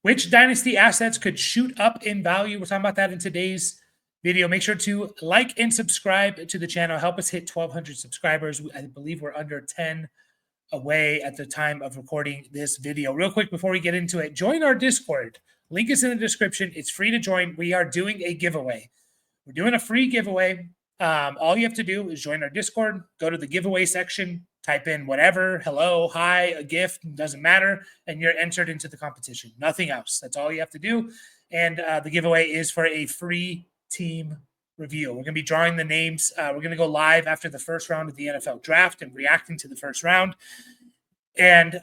Which Dynasty assets could shoot up in value? We're talking about that in today's video. Make sure to like and subscribe to the channel. Help us hit 1,200 subscribers. I believe we're under 10 away at the time of recording this video. Real quick before we get into it, join our Discord. Link is in the description. It's free to join. We are doing a giveaway. We're doing a free giveaway. All you have to do is join our Discord, go to the giveaway section, type in whatever, hello, hi, a gift, doesn't matter, and you're entered into the competition. Nothing else. That's all you have to do. And the giveaway is for a free team review. We're going to be drawing the names. We're going to go live after the first round of the NFL draft and reacting to the first round. And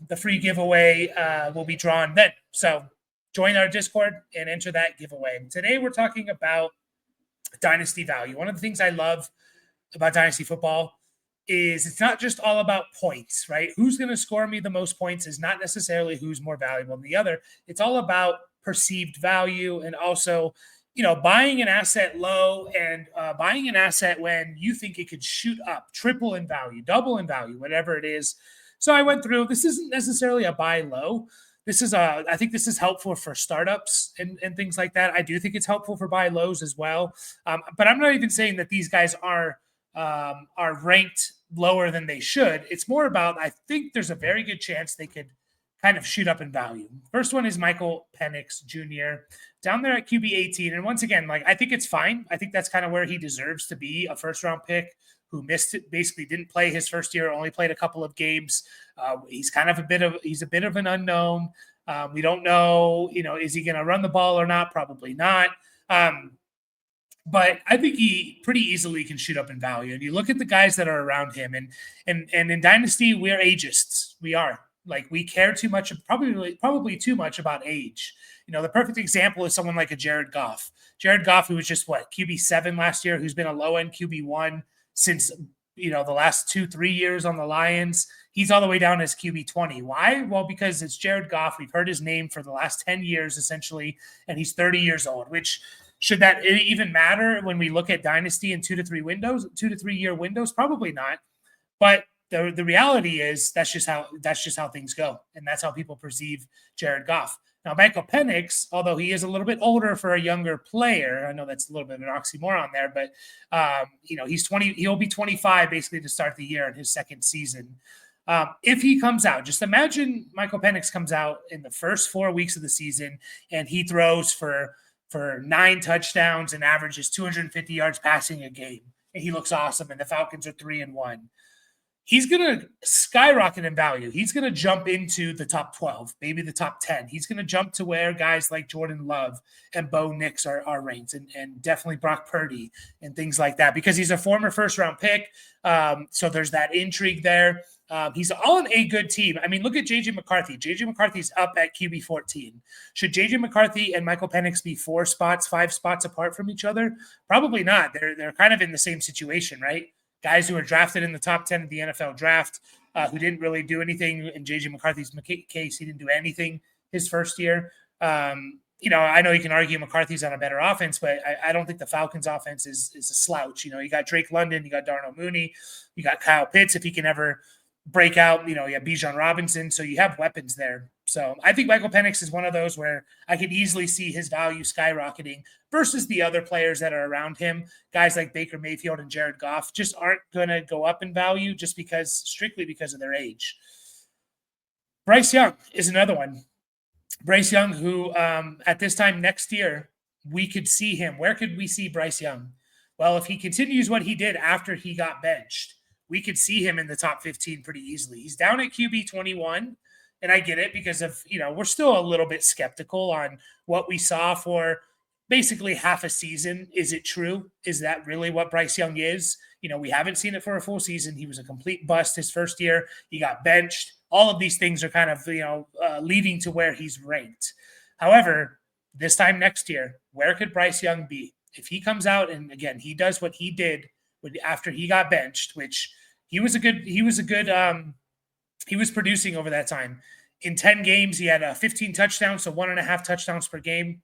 the free giveaway will be drawn then. So join our Discord and enter that giveaway. Today we're talking about Dynasty value. One of the things I love about Dynasty football is it's not just all about points, right? Who's going to score me the most points is not necessarily who's more valuable than the other. It's all about perceived value and also, buying an asset low and buying an asset when you think it could shoot up, triple in value, double in value, whatever it is. So I went through, this isn't necessarily a buy low. I think this is helpful for startups and things like that. I do think it's helpful for buy lows as well. But I'm not even saying that these guys are ranked lower than they should. It's more about, I think there's a very good chance they could kind of shoot up in value. First one is Michael Penix Jr. down there at QB 18. And once again, I think it's fine. I think that's kind of where he deserves to be, a first round pick who missed it, basically didn't play his first year, only played a couple of games. He's kind of a bit of an unknown. We don't know, is he going to run the ball or not? Probably not. But I think he pretty easily can shoot up in value. And you look at the guys that are around him, and in Dynasty, we're ageists. We are. We care too much, probably too much about age. The perfect example is someone like a Jared Goff. Jared Goff, who was just QB 7 last year, who's been a low end QB 1 since the last 2-3 years on the Lions. He's all the way down as QB 20. Why? Well, because it's Jared Goff. We've heard his name for the last 10 years essentially, and he's 30 years old. Which should that even matter when we look at Dynasty in 2 to 3 year windows? Probably not. But the reality is that's just how things go, and that's how people perceive Jared Goff. Now, Michael Penix, although he is a little bit older for a younger player, I know that's a little bit of an oxymoron there, but he's 20. He'll be 25 basically to start the year in his second season. If he comes out, just imagine Michael Penix comes out in the first 4 weeks of the season and he throws for 9 touchdowns and averages 250 yards passing a game, and he looks awesome, and the Falcons are 3-1. He's going to skyrocket in value. He's going to jump into the top 12, maybe the top 10. He's going to jump to where guys like Jordan Love and Bo Nix are ranked, and definitely Brock Purdy and things like that, because he's a former first-round pick. So there's that intrigue there. He's on a good team. I mean, look at J.J. McCarthy. J.J. McCarthy's up at QB 14. Should J.J. McCarthy and Michael Penix be 5 spots apart from each other? Probably not. They're kind of in the same situation, right? Guys who are drafted in the top 10 of the NFL draft, who didn't really do anything. In J.J. McCarthy's case, he didn't do anything his first year. I know you can argue McCarthy's on a better offense, but I don't think the Falcons' offense is a slouch. You got Drake London, you got Darnell Mooney, you got Kyle Pitts if he can ever break out. You have Bijan Robinson, so you have weapons there. So I think Michael Penix is one of those where I could easily see his value skyrocketing versus the other players that are around him. Guys like Baker Mayfield and Jared Goff just aren't going to go up in value just strictly because of their age. Bryce Young is another one. Bryce Young, who at this time next year, we could see him. Where could we see Bryce Young? Well, if he continues what he did after he got benched, we could see him in the top 15 pretty easily. He's down at QB 21, and I get it because of, we're still a little bit skeptical on what we saw for basically half a season. Is it true? Is that really what Bryce Young is? We haven't seen it for a full season. He was a complete bust his first year. He got benched. All of these things are kind of, leading to where he's ranked. However, this time next year, where could Bryce Young be? If he comes out and, again, he does what he did after he got benched, which he was producing over that time. In 10 games, he had 15 touchdowns, so 1.5 touchdowns per game.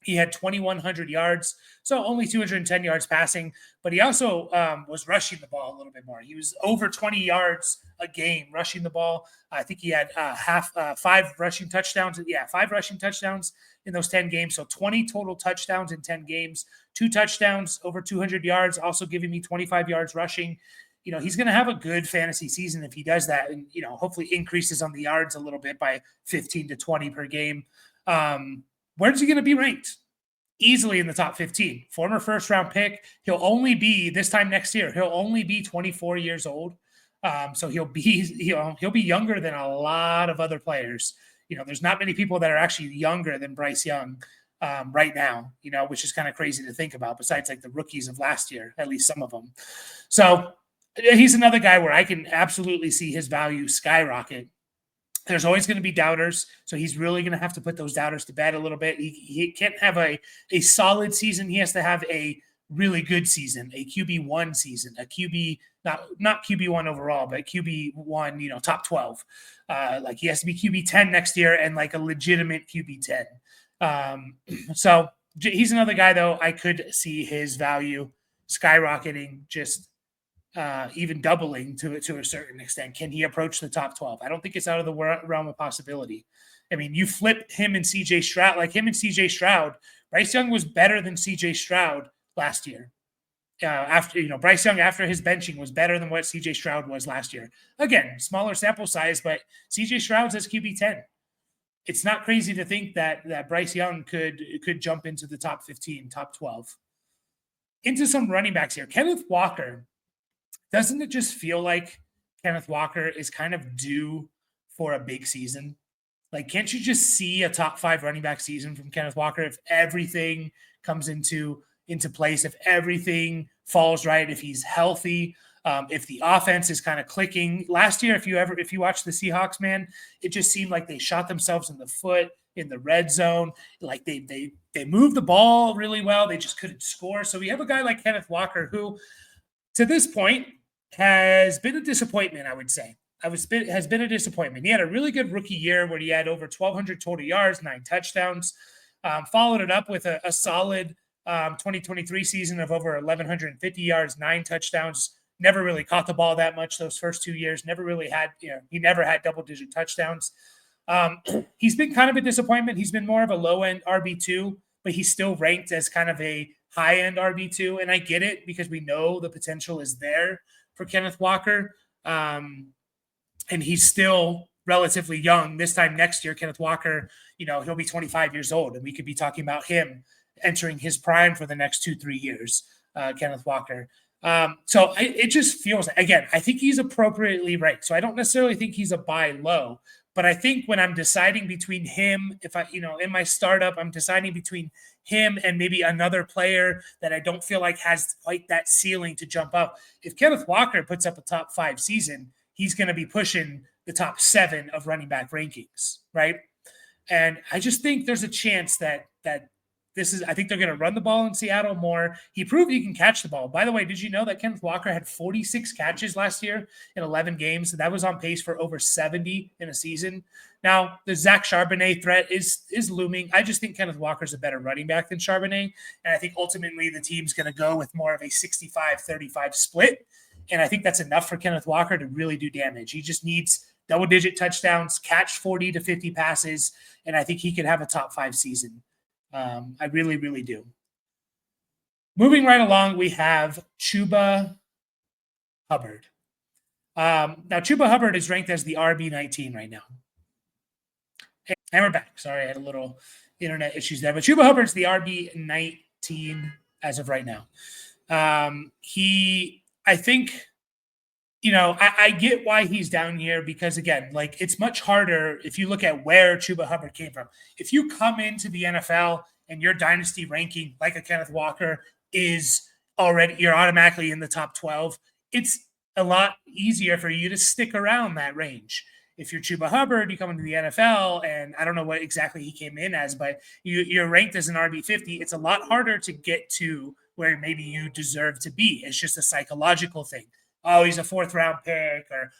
He had 2,100 yards, so only 210 yards passing, but he also was rushing the ball a little bit more. He was over 20 yards a game rushing the ball. I think he had five rushing touchdowns. Yeah, five rushing touchdowns in those 10 games. So 20 total touchdowns in 10 games, 2 touchdowns, over 200 yards, also giving me 25 yards rushing. He's going to have a good fantasy season if he does that, and, hopefully increases on the yards a little bit by 15 to 20 per game. Where's he going to be ranked? Easily in the top 15. Former first round pick. He'll only be this time next year. He'll only be 24 years old. So he'll be younger than a lot of other players. There's not many people that are actually younger than Bryce Young right now, which is kind of crazy to think about, besides like the rookies of last year, at least some of them. So he's another guy where I can absolutely see his value skyrocket. There's always going to be doubters, so he's really going to have to put those doubters to bed a little bit. He can't have a solid season. He has to have a really good season, a QB1 season, a QB, not QB1 overall, but QB1, top 12. Like he has to be QB10 next year and like a legitimate QB10. So he's another guy, though, I could see his value skyrocketing, just even doubling to a certain extent. Can he approach the top 12? I don't think it's out of the realm of possibility. I mean, you flip him and CJ Stroud, Bryce Young was better than CJ Stroud last year. Bryce Young after his benching was better than what CJ Stroud was last year. Again, smaller sample size, but CJ Stroud says QB10. It's not crazy to think that Bryce Young could jump into the top 15, top 12. Into some running backs here. Kenneth Walker. Doesn't it just feel like Kenneth Walker is kind of due for a big season? Like, can't you just see a top 5 running back season from Kenneth Walker if everything comes into place, if everything falls right, if he's healthy, if the offense is kind of clicking? Last year, if you watch the Seahawks, man, it just seemed like they shot themselves in the foot in the red zone. Like they moved the ball really well. They just couldn't score. So we have a guy like Kenneth Walker who, to this point, has been a disappointment, I would say. Has been a disappointment. He had a really good rookie year where he had over 1,200 total yards, 9 touchdowns. Followed it up with a solid 2023 season of over 1,150 yards, 9 touchdowns. Never really caught the ball that much those first 2 years. Never really had, he never had double-digit touchdowns. He's been kind of a disappointment. He's been more of a low-end RB2, but he's still ranked as kind of a high-end RB2, and I get it because we know the potential is there for Kenneth Walker, and he's still relatively young. This time next year, Kenneth Walker, he'll be 25 years old, and we could be talking about him entering his prime for the next 2-3 years, Kenneth Walker. So it just feels, again, I think he's appropriately ranked. So I don't necessarily think he's a buy low, but I think when I'm deciding between him, if I, in my startup, I'm deciding between him and maybe another player that I don't feel like has quite that ceiling to jump up. If Kenneth Walker puts up a top 5 season, he's going to be pushing the top 7 of running back rankings, right? And I just think there's a chance that I think they're going to run the ball in Seattle more. He proved he can catch the ball. By the way, did you know that Kenneth Walker had 46 catches last year in 11 games? That was on pace for over 70 in a season. Now, the Zach Charbonnet threat is looming. I just think Kenneth Walker's a better running back than Charbonnet. And I think ultimately the team's going to go with more of a 65-35 split. And I think that's enough for Kenneth Walker to really do damage. He just needs double-digit touchdowns, catch 40 to 50 passes, and I think he could have a top 5 season. I really, really do. Moving right along, we have Chuba Hubbard. Now, Chuba Hubbard is ranked as the RB19 right now. And we're back. Sorry, I had a little internet issues there. But Chuba Hubbard's the RB19 as of right now. I think, I get why he's down here because, again, like it's much harder if you look at where Chuba Hubbard came from. If you come into the NFL and your dynasty ranking, like a Kenneth Walker, you're automatically in the top 12, it's a lot easier for you to stick around that range. If you're Chuba Hubbard, you come into the NFL, and I don't know what exactly he came in as, but you're ranked as an RB50, it's a lot harder to get to where maybe you deserve to be. It's just a psychological thing. Oh, he's a 4th round pick, or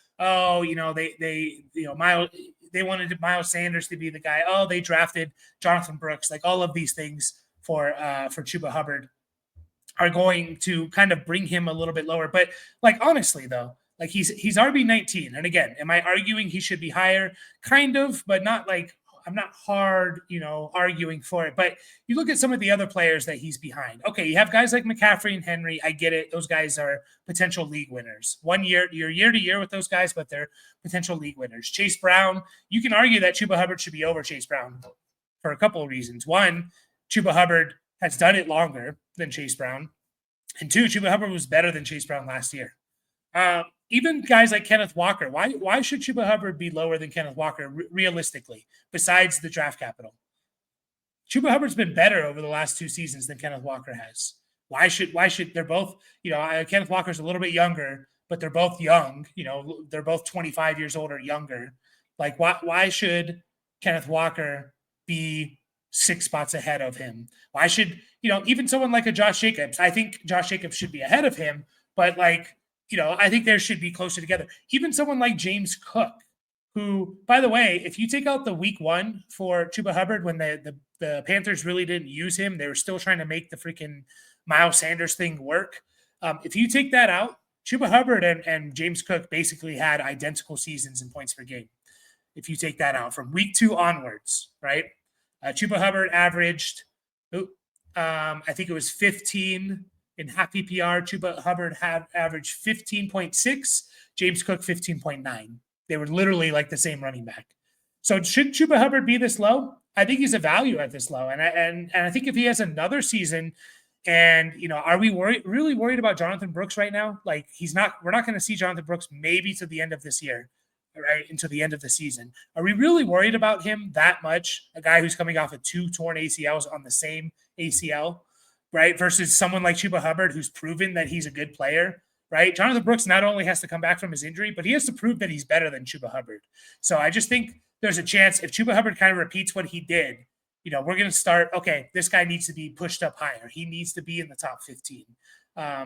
they wanted Miles Sanders to be the guy. Oh, they drafted Jonathan Brooks. Like all of these things for Chuba Hubbard are going to kind of bring him a little bit lower. But like honestly though, like he's RB19. And again, am I arguing he should be higher? Kind of, but not like I'm not hard, arguing for it. But you look at some of the other players that he's behind. Okay, you have guys like McCaffrey and Henry. I get it. Those guys are potential league winners. You're year to year with those guys, but they're potential league winners. Chase Brown, you can argue that Chuba Hubbard should be over Chase Brown for a couple of reasons. One, Chuba Hubbard has done it longer than Chase Brown. And two, Chuba Hubbard was better than Chase Brown last year. Even guys like Kenneth Walker, why should Chuba Hubbard be lower than Kenneth Walker realistically, besides the draft capital? Chuba Hubbard's been better over the last 2 seasons than Kenneth Walker has. Why should they're both, Kenneth Walker's a little bit younger, but they're both young, they're both 25 years old or younger. Like why should Kenneth Walker be 6 spots ahead of him? Why should, even someone like a Josh Jacobs, I think Josh Jacobs should be ahead of him, but I think there should be closer together. Even someone like James Cook, who, by the way, if you take out the week 1 for Chuba Hubbard, when the Panthers really didn't use him, they were still trying to make the freaking Miles Sanders thing work. If you take that out, Chuba Hubbard and James Cook basically had identical seasons in points per game. If you take that out from week 2 onwards, right? Chuba Hubbard averaged, I think it was 15 in half PPR. Chuba Hubbard had averaged 15.6, James Cook 15.9. They were literally like the same running back. So should Chuba Hubbard be this low? I think he's a value at this low. And I think if he has another season, and are we really worried about Jonathan Brooks right now? Like we're not going to see Jonathan Brooks maybe to the end of this year, right? Until the end of the season. Are we really worried about him that much? A guy who's coming off of 2 torn ACLs on the same ACL, right? Versus someone like Chuba Hubbard, who's proven that he's a good player, right? Jonathan Brooks not only has to come back from his injury, but he has to prove that he's better than Chuba Hubbard. So I just think there's a chance if Chuba Hubbard kind of repeats what he did, we're going to start, okay, this guy needs to be pushed up higher. He needs to be in the top 15.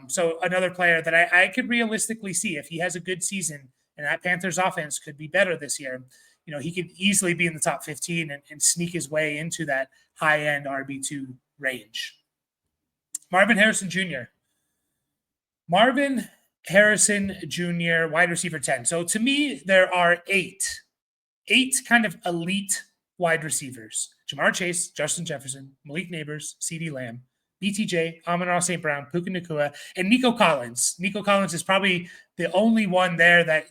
So another player that I could realistically see, if he has a good season and that Panthers offense could be better this year, he could easily be in the top 15 and sneak his way into that high-end RB2 range. Marvin Harrison Jr. Marvin Harrison Jr., wide receiver 10. So to me, there are eight kind of elite wide receivers. Jamar Chase, Justin Jefferson, Malik Neighbors, CeeDee Lamb, BTJ, Amon-Ra St. Brown, Puka Nacua, and Nico Collins. Nico Collins is probably the only one there that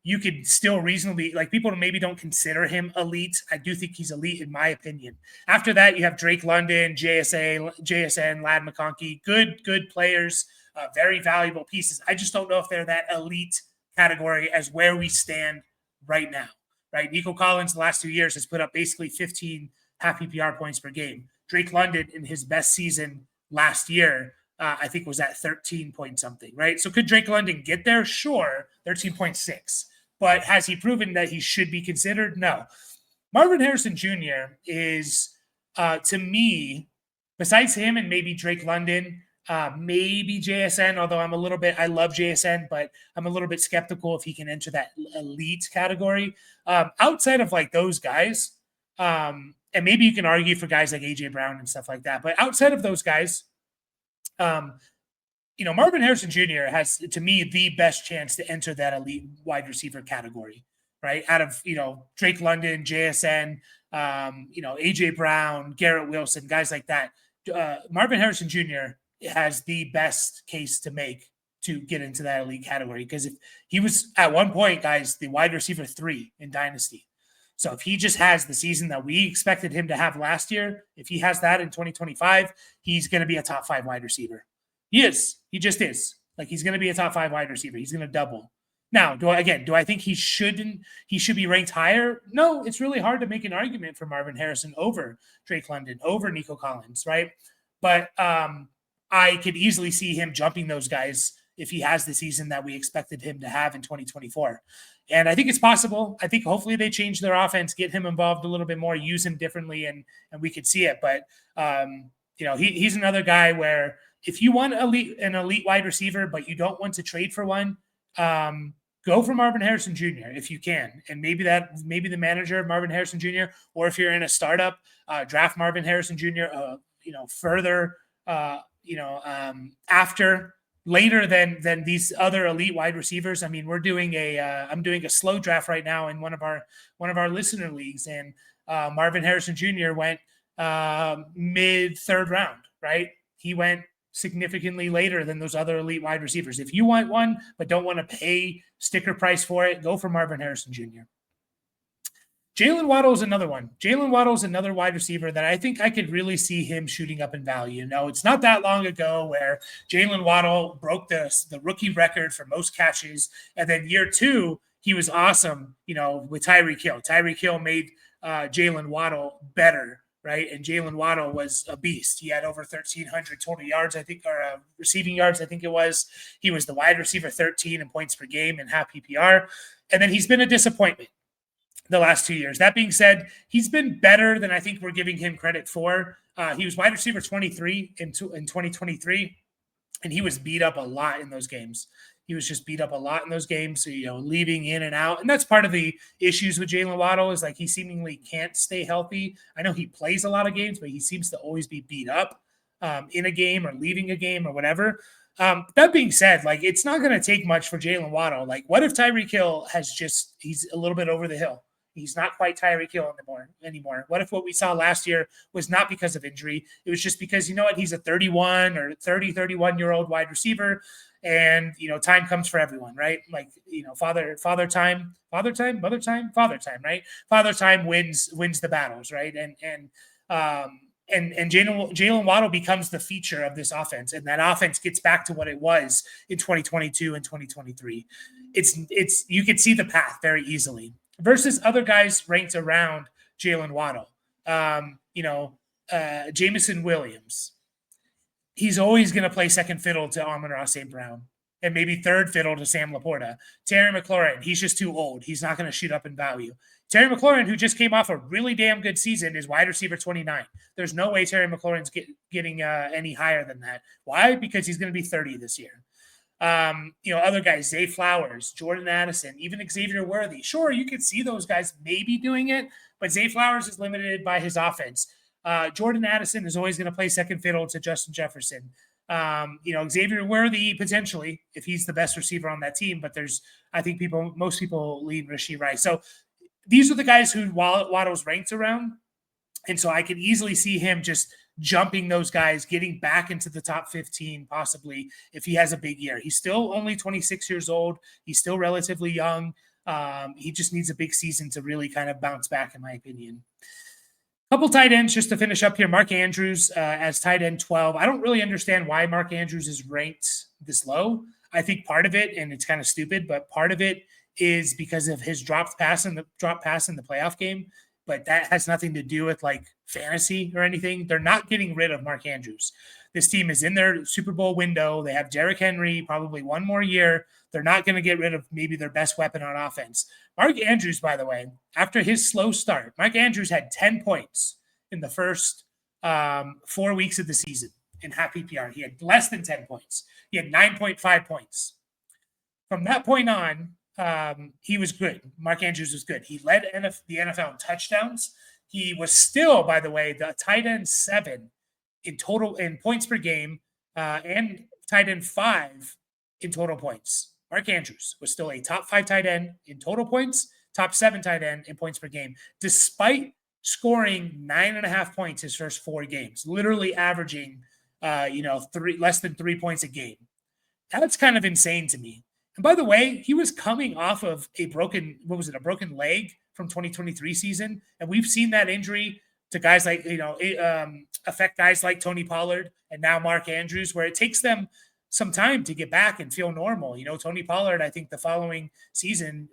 you could still reasonably, people maybe don't consider him elite. I do think he's elite in my opinion. After that, you have Drake London, JSN, Ladd McConkey, good players, very valuable pieces. I just don't know if they're that elite category as where we stand right now, right? Nico Collins the last 2 years has put up basically 15 half PPR points per game. Drake London in his best season last year, I think was at 13 point something, right? So could Drake London get there? Sure, 13.6. But has he proven that he should be considered? No. Marvin Harrison Jr. is, to me, besides him and maybe Drake London, maybe JSN, although I love JSN, but I'm a little bit skeptical if he can enter that elite category. Outside of those guys, and maybe you can argue for guys like AJ Brown and stuff like that, but outside of those guys, Marvin Harrison Jr. has, to me, the best chance to enter that elite wide receiver category, right? Out of, Drake London, JSN, AJ Brown, Garrett Wilson, guys like that. Marvin Harrison Jr. has the best case to make to get into that elite category, because if he was at one point, guys, the wide receiver 3 in Dynasty. So if he just has the season that we expected him to have last year, if he has that in 2025, he's going to be a top 5 wide receiver. He is. He just is. He's going to be a top 5 wide receiver. He's going to double. Now, do I think he should be ranked higher? No, it's really hard to make an argument for Marvin Harrison over Drake London, over Nico Collins, right? But I could easily see him jumping those guys if he has the season that we expected him to have in 2024. And I think it's possible. I think hopefully they change their offense, get him involved a little bit more, use him differently, and we could see it. But, he's another guy where if you want an elite wide receiver, but you don't want to trade for one, go for Marvin Harrison Jr. if you can. And maybe the manager of Marvin Harrison Jr., or if you're in a startup, draft Marvin Harrison Jr., further, after later than these other elite wide receivers. I mean, I'm doing a slow draft right now in one of our listener leagues, and Marvin Harrison Jr. went mid third round, right? He went significantly later than those other elite wide receivers. If you want one but don't want to pay sticker price for it, go for Marvin Harrison Jr. Jalen Waddle is another one. Jalen Waddle is another wide receiver that I think I could really see him shooting up in value. It's not that long ago where Jalen Waddle broke the rookie record for most catches, and then year 2 he was awesome. With Tyreek Hill. Tyreek Hill made Jalen Waddle better. Right. And Jalen Waddle was a beast. He had over 1,300 total yards, I think, or receiving yards, I think it was. He was the wide receiver 13 in points per game in half PPR. And then he's been a disappointment the last 2 years. That being said, he's been better than I think we're giving him credit for. He was wide receiver 23 in 2023, and he was beat up a lot in those games. He was just beat up a lot in those games, leaving in and out. And that's part of the issues with Jalen Waddle is like he seemingly can't stay healthy. I know he plays a lot of games, but he seems to always be beat up in a game or leaving a game or whatever. That being said, like it's not going to take much for Jalen Waddle. Like what if Tyreek Hill he's a little bit over the hill? He's not quite Tyreek Hill anymore. What if what we saw last year was not because of injury? It was just because, he's a 31 or 31-year-old wide receiver. And, time comes for everyone, right? Like, father time, mother time, right? Father time wins the battles, right? And Jalen Waddle becomes the feature of this offense, and that offense gets back to what it was in 2022 and 2023. It's you could see the path very easily versus other guys ranked around Jalen Waddle. Jameson Williams. He's always going to play second fiddle to Amon-Ra St. Brown and maybe third fiddle to Sam Laporta. Terry McLaurin, he's just too old. He's not going to shoot up in value. Terry McLaurin, who just came off a really damn good season, is wide receiver 29. There's no way Terry McLaurin's getting any higher than that. Why? Because he's going to be 30 this year. Other guys, Zay Flowers, Jordan Addison, even Xavier Worthy. Sure, you could see those guys maybe doing it, but Zay Flowers is limited by his offense. Jordan Addison is always going to play second fiddle to Justin Jefferson. Xavier Worthy potentially, if he's the best receiver on that team, but most people lean Rashee Rice. So these are the guys who Waddle's ranked around. And so I could easily see him just jumping those guys, getting back into the top 15, possibly if he has a big year. He's still only 26 years old. He's still relatively young. He just needs a big season to really kind of bounce back, in my opinion. Couple tight ends just to finish up here. Mark Andrews as tight end 12. I don't really understand why Mark Andrews is ranked this low. I think part of it, and it's kind of stupid, but part of it is because of his drop pass in the playoff game. But that has nothing to do with like fantasy or anything. They're not getting rid of Mark Andrews. This team is in their Super Bowl window. They have Derrick Henry probably one more year. They're not going to get rid of maybe their best weapon on offense. Mark Andrews, by the way, after his slow start, Mark Andrews had 10 points in the first 4 weeks of the season in half PPR. He had less than 10 points. He had 9.5 points. From that point on, he was good. Mark Andrews was good. He led the NFL in touchdowns. He was still, by the way, the tight end 7 in total in points per game and tight end 5 in total points. Mark Andrews was still a top 5 tight end in total points, top 7 tight end in points per game, despite scoring 9.5 points his first 4 games, literally averaging, less than 3 points a game. That's kind of insane to me. And by the way, he was coming off of a broken leg from 2023 season. And we've seen that injury to guys like, affect guys like Tony Pollard and now Mark Andrews, where it takes them some time to get back and feel normal. Tony Pollard, I think the following season,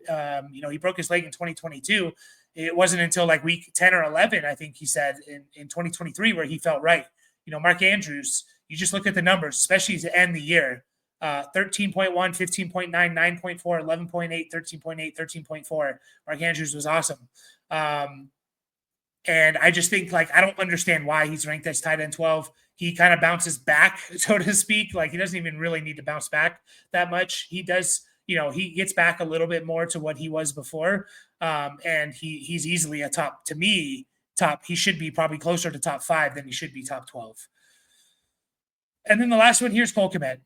he broke his leg in 2022. It wasn't until like week 10 or 11, I think he said in 2023, where he felt right. Mark Andrews, you just look at the numbers, especially to end the year, 13.1, 15.9, 9.4, 11.8, 13.8, 13.4. Mark Andrews was awesome. And I just think, I don't understand why he's ranked as tight end 12. He kind of bounces back, so to speak. He doesn't even really need to bounce back that much. He does, he gets back a little bit more to what he was before. And he's easily a top he should be probably closer to top 5 than he should be top 12. And then the last one here is Cole Kmet.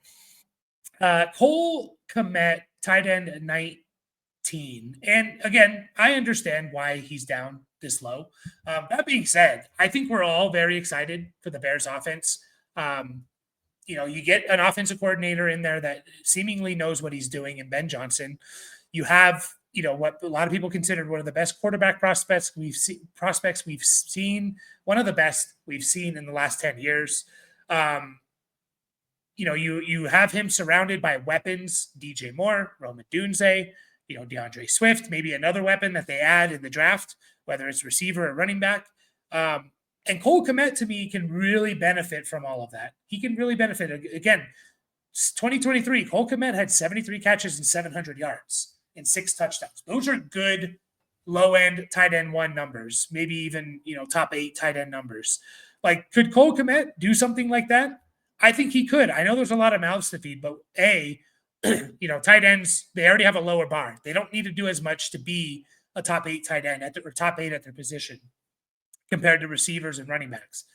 Cole Kmet, tight end 19. And again, I understand why he's down this low. That being said, I think we're all very excited for the Bears offense. You get an offensive coordinator in there that seemingly knows what he's doing in Ben Johnson. You have, what a lot of people considered one of the best quarterback prospects we've seen, one of the best we've seen in the last 10 years. You have him surrounded by weapons, DJ Moore, Rome Odunze, DeAndre Swift, maybe another weapon that they add in the draft, whether it's receiver or running back. And Cole Kmet, to me, can really benefit from all of that. He can really benefit. Again, 2023, Cole Kmet had 73 catches and 700 yards and 6 touchdowns. Those are good low-end tight end 1 numbers, maybe even, top 8 tight end numbers. Like, could Cole Kmet do something like that? I think he could. I know there's a lot of mouths to feed, but tight ends, they already have a lower bar. They don't need to do as much to be a top 8 tight end or top 8 at their position compared to receivers and running backs.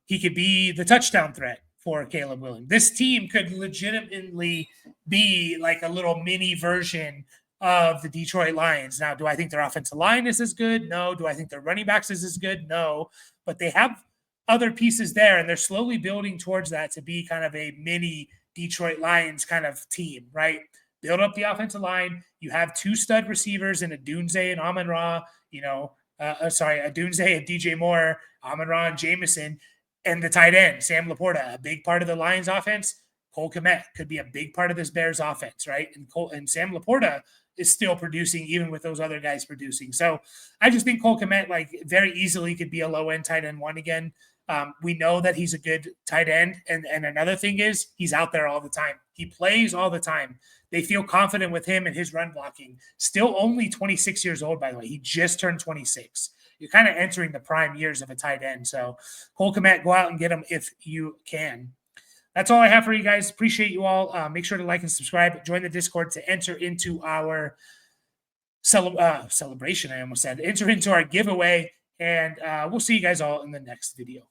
He could be the touchdown threat for Caleb Williams. This team could legitimately be like a little mini version of the Detroit Lions. Now, do I think their offensive line is as good? No. Do I think their running backs is as good? No. But they have other pieces there, and they're slowly building towards that to be kind of a mini Detroit Lions kind of team, right? Build up the offensive line. You have 2 stud receivers in Odunze and Amon-Ra, Odunze and DJ Moore, Amon-Ra and Jameson, and the tight end, Sam Laporta, a big part of the Lions offense. Cole Kmet could be a big part of this Bears offense, right? And Sam Laporta is still producing even with those other guys producing. So I just think Cole Kmet very easily could be a low-end tight end 1 again. We know that he's a good tight end. And another thing is he's out there all the time. He plays all the time. They feel confident with him and his run blocking. Still only 26 years old, by the way. He just turned 26. You're kind of entering the prime years of a tight end. So Cole Kmet, go out and get him if you can. That's all I have for you guys. Appreciate you all. Make sure to like and subscribe. Join the Discord to enter into our celebration. I almost said enter into our giveaway. And we'll see you guys all in the next video.